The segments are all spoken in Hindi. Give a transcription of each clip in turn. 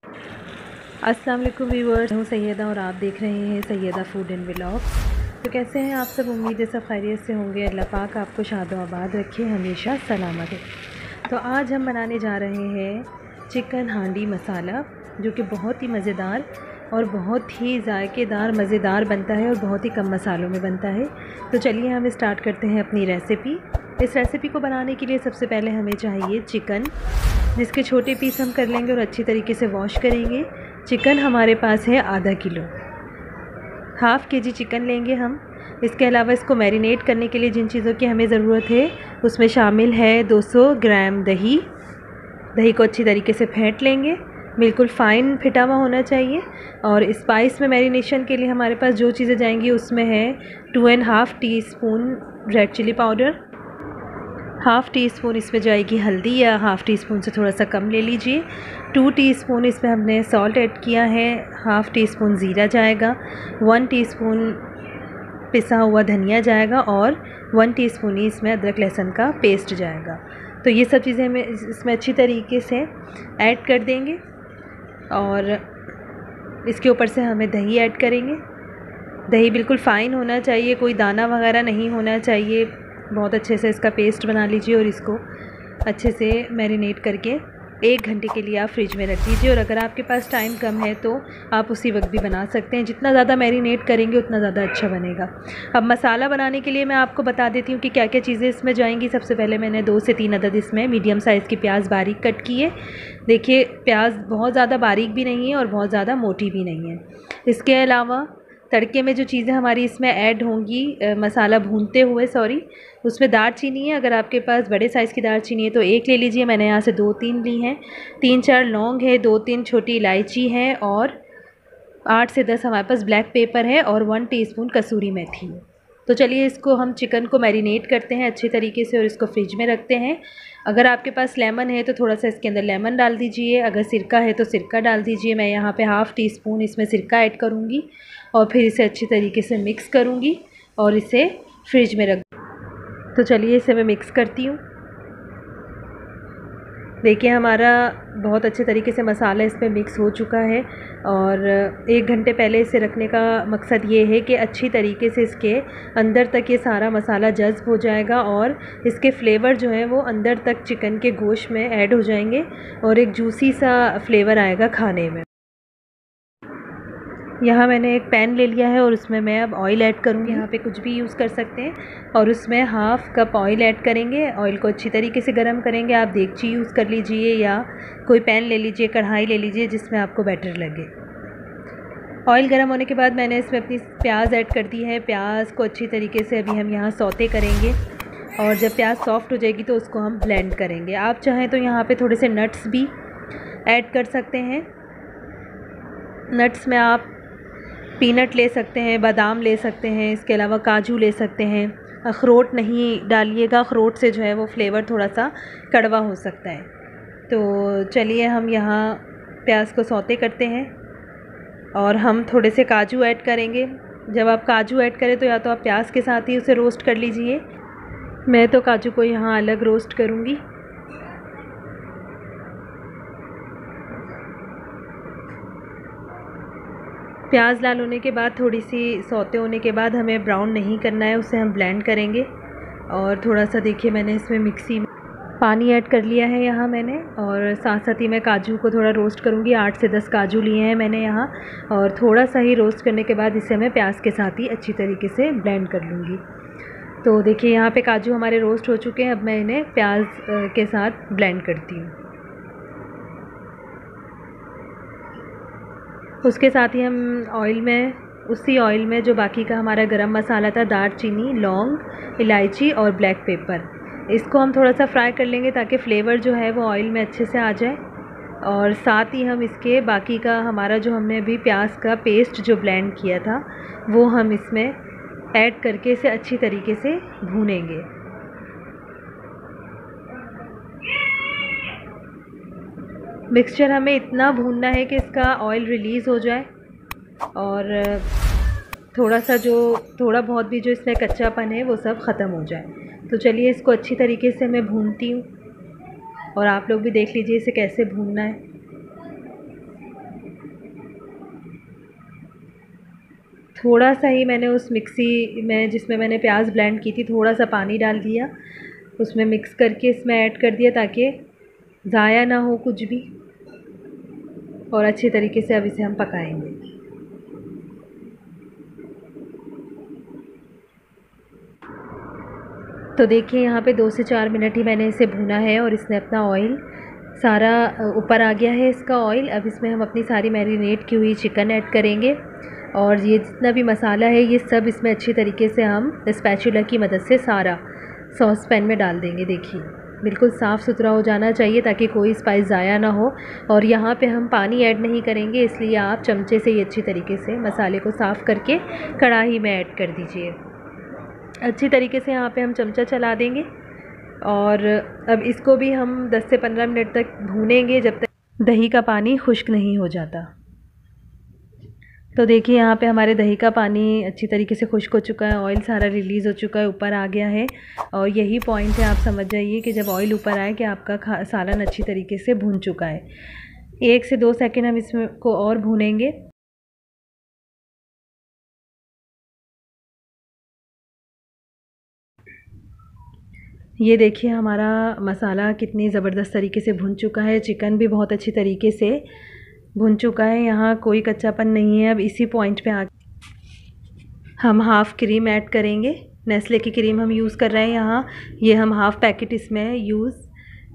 अस्सलाम वालेकुम व्यूअर्स, हूँ सैयदा और आप देख रहे हैं सैयदा फूड एंड व्लॉग्स। तो कैसे हैं आप सब? उम्मीद है सब खैरियत से होंगे। अल्लाह पाक आपको शादो आबाद रखे, हमेशा सलामत है। तो आज हम बनाने जा रहे हैं चिकन हांडी मसाला, जो कि बहुत ही मज़ेदार और बहुत ही जायकेदार मज़ेदार बनता है और बहुत ही कम मसालों में बनता है। तो चलिए हम स्टार्ट करते हैं अपनी रेसिपी। इस रेसिपी को बनाने के लिए सबसे पहले हमें चाहिए चिकन, जिसके छोटे पीस हम कर लेंगे और अच्छी तरीके से वॉश करेंगे। चिकन हमारे पास है आधा किलो, हाफ़ के जी चिकन लेंगे हम। इसके अलावा इसको मैरिनेट करने के लिए जिन चीज़ों की हमें ज़रूरत है उसमें शामिल है 200 ग्राम दही। दही को अच्छी तरीके से फेंट लेंगे, बिल्कुल फ़ाइन फिटा हुआ होना चाहिए। और स्पाइस में मैरिनेशन के लिए हमारे पास जो चीज़ें जाएंगी उसमें है 2.5 teaspoon red chilli powder, half teaspoon इसमें जाएगी हल्दी, या हाफ़ टी स्पून से थोड़ा सा कम ले लीजिए। 2 टीस्पून इसमें हमने सॉल्ट ऐड किया है, हाफ़ टी स्पून ज़ीरा जाएगा, 1 टीस्पून पिसा हुआ धनिया जाएगा और 1 टीस्पून ही इसमें अदरक लहसुन का पेस्ट जाएगा। तो ये सब चीज़ें हमें इसमें अच्छी तरीके से ऐड कर देंगे और इसके ऊपर से हमें दही ऐड करेंगे। दही बिल्कुल फ़ाइन होना चाहिए, कोई दाना वगैरह नहीं होना चाहिए। बहुत अच्छे से इसका पेस्ट बना लीजिए और इसको अच्छे से मैरिनेट करके 1 घंटे के लिए आप फ्रिज में रख दीजिए। और अगर आपके पास टाइम कम है तो आप उसी वक्त भी बना सकते हैं। जितना ज़्यादा मैरिनेट करेंगे उतना ज़्यादा अच्छा बनेगा। अब मसाला बनाने के लिए मैं आपको बता देती हूँ कि क्या क्या चीज़ें इसमें जाएंगी। सबसे पहले मैंने 2 से 3 अदद इसमें मीडियम साइज़ की प्याज बारीक कट की है। देखिए, प्याज बहुत ज़्यादा बारीक भी नहीं है और बहुत ज़्यादा मोटी भी नहीं है। इसके अलावा तड़के में जो चीज़ें हमारी इसमें ऐड होंगी मसाला भूनते हुए, उसमें दालचीनी है। अगर आपके पास बड़े साइज़ की दालचीनी है तो 1 ले लीजिए, मैंने यहाँ से 2-3 ली हैं। 3-4 लौंग है, 2-3 छोटी इलायची है और 8 से 10 हमारे पास ब्लैक पेपर है और 1 टीस्पून कसूरी मेथी। तो चलिए इसको हम चिकन को मैरिनेट करते हैं अच्छे तरीके से और इसको फ्रिज में रखते हैं। अगर आपके पास लेमन है तो थोड़ा सा इसके अंदर लेमन डाल दीजिए, अगर सिरका है तो सिरका डाल दीजिए। मैं यहाँ पे हाफ़ टी स्पून इसमें सिरका ऐड करूँगी और फिर इसे अच्छी तरीके से मिक्स करूँगी और इसे फ्रिज में रख। तो चलिए इसे मैं मिक्स करती हूँ। देखिए, हमारा बहुत अच्छे तरीके से मसाला इसमें मिक्स हो चुका है और 1 घंटे पहले इसे रखने का मकसद ये है कि अच्छी तरीके से इसके अंदर तक ये सारा मसाला जज़्ब हो जाएगा और इसके फ्लेवर जो है वो अंदर तक चिकन के गोश्त में ऐड हो जाएंगे और एक जूसी सा फ्लेवर आएगा खाने में। यहाँ मैंने एक पैन ले लिया है और उसमें मैं अब ऑयल ऐड करूँगी। यहाँ पे कुछ भी यूज़ कर सकते हैं और उसमें हाफ़ कप ऑयल ऐड करेंगे। ऑयल को अच्छी तरीके से गर्म करेंगे। आप देगची यूज़ कर लीजिए या कोई पैन ले लीजिए, कढ़ाई ले लीजिए, जिसमें आपको बेटर लगे। ऑयल गर्म होने के बाद मैंने इसमें अपनी प्याज ऐड कर दी है। प्याज को अच्छी तरीके से अभी हम यहाँ सौते करेंगे और जब प्याज सॉफ्ट हो जाएगी तो उसको हम ब्लेंड करेंगे। आप चाहें तो यहाँ पर थोड़े से नट्स भी ऐड कर सकते हैं। नट्स में आप पीनट ले सकते हैं, बादाम ले सकते हैं, इसके अलावा काजू ले सकते हैं। अखरोट नहीं डालिएगा, अखरोट से जो है वो फ्लेवर थोड़ा सा कड़वा हो सकता है। तो चलिए हम यहाँ प्याज को सौते करते हैं और हम थोड़े से काजू ऐड करेंगे। जब आप काजू ऐड करें तो या तो आप प्याज के साथ ही उसे रोस्ट कर लीजिए। मैं तो काजू को यहाँ अलग रोस्ट करूँगी। प्याज लाल होने के बाद, थोड़ी सी सौते होने के बाद, हमें ब्राउन नहीं करना है, उसे हम ब्लेंड करेंगे। और थोड़ा सा देखिए मैंने इसमें मिक्सी में पानी ऐड कर लिया है यहाँ मैंने, और साथ साथ ही मैं काजू को थोड़ा रोस्ट करूँगी। 8 से 10 काजू लिए हैं मैंने यहाँ, और थोड़ा सा ही रोस्ट करने के बाद इसे मैं प्याज के साथ ही अच्छी तरीके से ब्लेंड कर लूँगी। तो देखिए यहाँ पे काजू हमारे रोस्ट हो चुके हैं। अब मैं इन्हें प्याज के साथ ब्लेंड करती हूँ। उसके साथ ही हम उसी ऑयल में जो बाकी का हमारा गरम मसाला था, दालचीनी, लौंग, इलायची और ब्लैक पेपर, इसको हम थोड़ा सा फ्राई कर लेंगे ताकि फ्लेवर जो है वो ऑयल में अच्छे से आ जाए। और साथ ही हम इसके बाकी का हमारा जो हमने अभी प्याज का पेस्ट जो ब्लेंड किया था वो हम इसमें ऐड करके इसे अच्छी तरीके से भूनेंगे। मिक्सचर हमें इतना भूनना है कि इसका ऑयल रिलीज़ हो जाए और थोड़ा बहुत भी जो इसमें कच्चापन है वो सब ख़त्म हो जाए। तो चलिए इसको अच्छी तरीके से मैं भूनती हूँ और आप लोग भी देख लीजिए इसे कैसे भूनना है। थोड़ा सा ही मैंने उस मिक्सी में जिसमें मैंने प्याज ब्लेंड की थी थोड़ा सा पानी डाल दिया, उसमें मिक्स करके इसमें ऐड कर दिया ताकि ज़ाया ना हो कुछ भी, और अच्छी तरीके से अब इसे हम पकाएंगे। तो देखिए यहाँ पे 2 से 4 मिनट ही मैंने इसे भूना है और इसने अपना ऑयल सारा ऊपर आ गया है इसका ऑयल। अब इसमें हम अपनी सारी मैरिनेट की हुई चिकन ऐड करेंगे और ये जितना भी मसाला है ये सब इसमें अच्छी तरीके से हम स्पैचुला की मदद से सारा सॉस पैन में डाल देंगे। देखिए बिल्कुल साफ़ सुथरा हो जाना चाहिए ताकि कोई स्पाइस ज़ाया ना हो। और यहाँ पे हम पानी ऐड नहीं करेंगे, इसलिए आप चमचे से ही अच्छी तरीके से मसाले को साफ़ करके कढ़ाई में ऐड कर दीजिए। अच्छी तरीके से यहाँ पे हम चमचा चला देंगे और अब इसको भी हम 10 से 15 मिनट तक भूनेंगे जब तक दही का पानी खुश्क नहीं हो जाता। तो देखिए यहाँ पे हमारे दही का पानी अच्छी तरीके से खुश्क हो चुका है, ऑयल सारा रिलीज़ हो चुका है, ऊपर आ गया है। और यही पॉइंट है, आप समझ जाइए कि जब ऑयल ऊपर आए कि आपका सालन अच्छी तरीके से भून चुका है। 1 से 2 सेकंड हम इसमें को और भूनेंगे। ये देखिए हमारा मसाला कितनी ज़बरदस्त तरीके से भुन चुका है, चिकन भी बहुत अच्छी तरीके से भुन चुका है, यहाँ कोई कच्चापन नहीं है। अब इसी पॉइंट पे हम हाफ़ क्रीम ऐड करेंगे। नेस्ले की क्रीम हम यूज़ कर रहे हैं यहाँ, ये हम हाफ़ पैकेट इसमें यूज़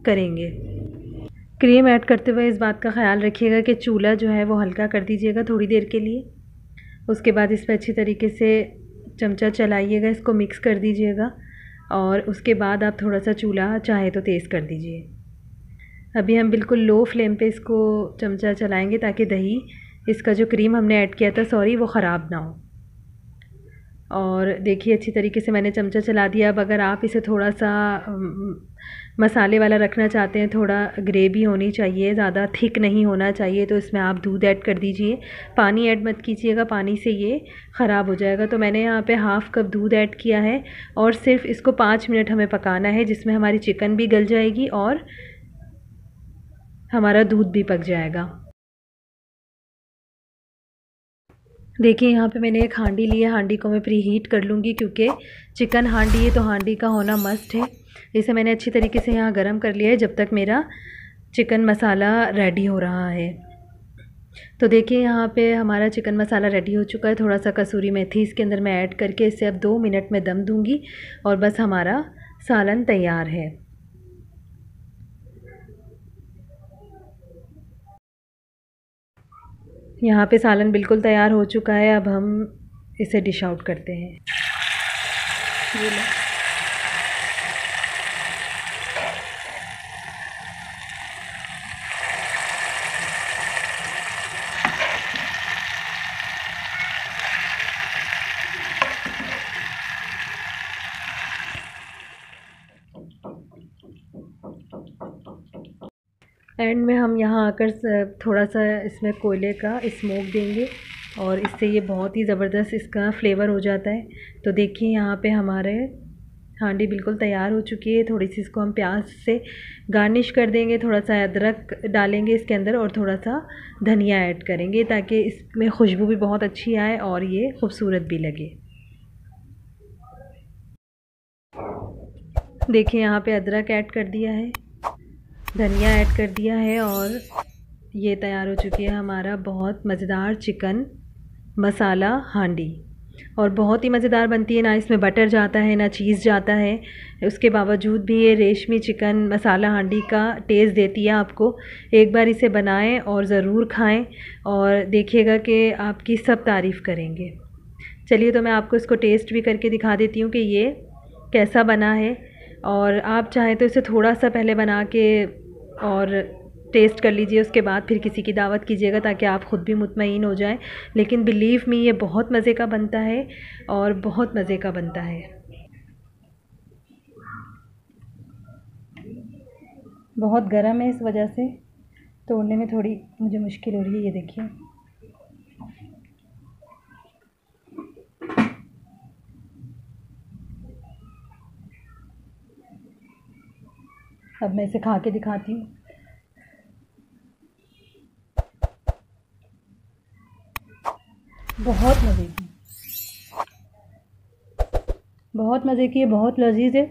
करेंगे। क्रीम ऐड करते हुए इस बात का ख्याल रखिएगा कि चूल्हा जो है वो हल्का कर दीजिएगा थोड़ी देर के लिए। उसके बाद इस पर अच्छी तरीके से चमचा चलाइएगा, इसको मिक्स कर दीजिएगा और उसके बाद आप थोड़ा सा चूल्हा चाहे तो तेज़ कर दीजिए। अभी हम बिल्कुल लो फ्लेम पे इसको चमचा चलाएंगे ताकि दही इसका जो क्रीम हमने ऐड किया था वो ख़राब ना हो। और देखिए अच्छी तरीके से मैंने चमचा चला दिया। अब अगर आप इसे थोड़ा सा मसाले वाला रखना चाहते हैं, थोड़ा ग्रेवी होनी चाहिए, ज़्यादा थिक नहीं होना चाहिए, तो इसमें आप दूध ऐड कर दीजिए। पानी ऐड मत कीजिएगा, पानी से ये ख़राब हो जाएगा। तो मैंने यहाँ पे हाफ़ कप दूध ऐड किया है और सिर्फ इसको 5 मिनट हमें पकाना है, जिसमें हमारी चिकन भी गल जाएगी और हमारा दूध भी पक जाएगा। देखिए यहाँ पे मैंने एक हांडी ली है, हांडी को मैं प्री हीट कर लूँगी क्योंकि चिकन हांडी है तो हांडी का होना मस्ट है। इसे मैंने अच्छी तरीके से यहाँ गरम कर लिया है जब तक मेरा चिकन मसाला रेडी हो रहा है। तो देखिए यहाँ पे हमारा चिकन मसाला रेडी हो चुका है। थोड़ा सा कसूरी मेथी इसके अंदर मैं ऐड करके इसे अब 2 मिनट में दम दूँगी और बस हमारा सालन तैयार है। यहाँ पे सालन बिल्कुल तैयार हो चुका है। अब हम इसे डिश आउट करते हैं। ये लो। एंड में हम यहाँ आकर थोड़ा सा इसमें कोयले का स्मोक देंगे और इससे ये बहुत ही ज़बरदस्त इसका फ्लेवर हो जाता है। तो देखिए यहाँ पे हमारे हांडी बिल्कुल तैयार हो चुकी है। थोड़ी सी इसको हम प्याज से गार्निश कर देंगे, थोड़ा सा अदरक डालेंगे इसके अंदर और थोड़ा सा धनिया ऐड करेंगे ताकि इसमें खुशबू भी बहुत अच्छी आए और ये खूबसूरत भी लगे। देखिए यहाँ पे अदरक ऐड कर दिया है, धनिया ऐड कर दिया है और ये तैयार हो चुकी है हमारा बहुत मज़ेदार चिकन मसाला हांडी। और बहुत ही मज़ेदार बनती है, ना इसमें बटर जाता है ना चीज़ जाता है, उसके बावजूद भी ये रेशमी चिकन मसाला हांडी का टेस्ट देती है आपको। एक बार इसे बनाएं और ज़रूर खाएं और देखिएगा कि आपकी सब तारीफ़ करेंगे। चलिए तो मैं आपको इसको टेस्ट भी करके दिखा देती हूँ कि ये कैसा बना है। और आप चाहें तो इसे थोड़ा सा पहले बना के और टेस्ट कर लीजिए, उसके बाद फिर किसी की दावत कीजिएगा ताकि आप ख़ुद भी मुतमईन हो जाएं। लेकिन बिलीव मी ये बहुत मज़े का बनता है और बहुत मज़े का बनता है। बहुत गर्म है, इस वजह से तोड़ने में थोड़ी मुझे मुश्किल हो रही है। ये देखिए अब मैं इसे खा के दिखाती हूँ। बहुत मज़े की। बहुत मज़े की है, बहुत लजीज है।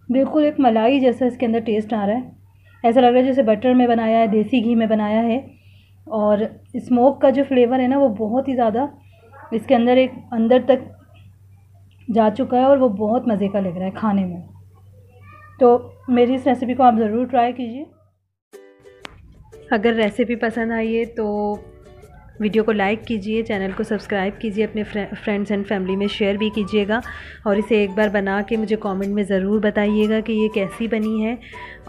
बिल्कुल एक मलाई जैसा इसके अंदर टेस्ट आ रहा है। ऐसा लग रहा है जैसे बटर में बनाया है, देसी घी में बनाया है। और स्मोक का जो फ्लेवर है ना वो बहुत ही ज़्यादा इसके अंदर एक अंदर तक जा चुका है और वो बहुत मज़े का लग रहा है खाने में। तो मेरी इस रेसिपी को आप ज़रूर ट्राई कीजिए। अगर रेसिपी पसंद आई है तो वीडियो को लाइक कीजिए, चैनल को सब्सक्राइब कीजिए, अपने फ्रेंड्स एंड फैमिली में शेयर भी कीजिएगा और इसे एक बार बना के मुझे कमेंट में ज़रूर बताइएगा कि ये कैसी बनी है।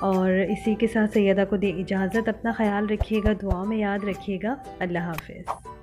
और इसी के साथ सैयदा को दे इजाज़त। अपना ख्याल रखिएगा, दुआ में याद रखिएगा। अल्लाह हाफ़िज़।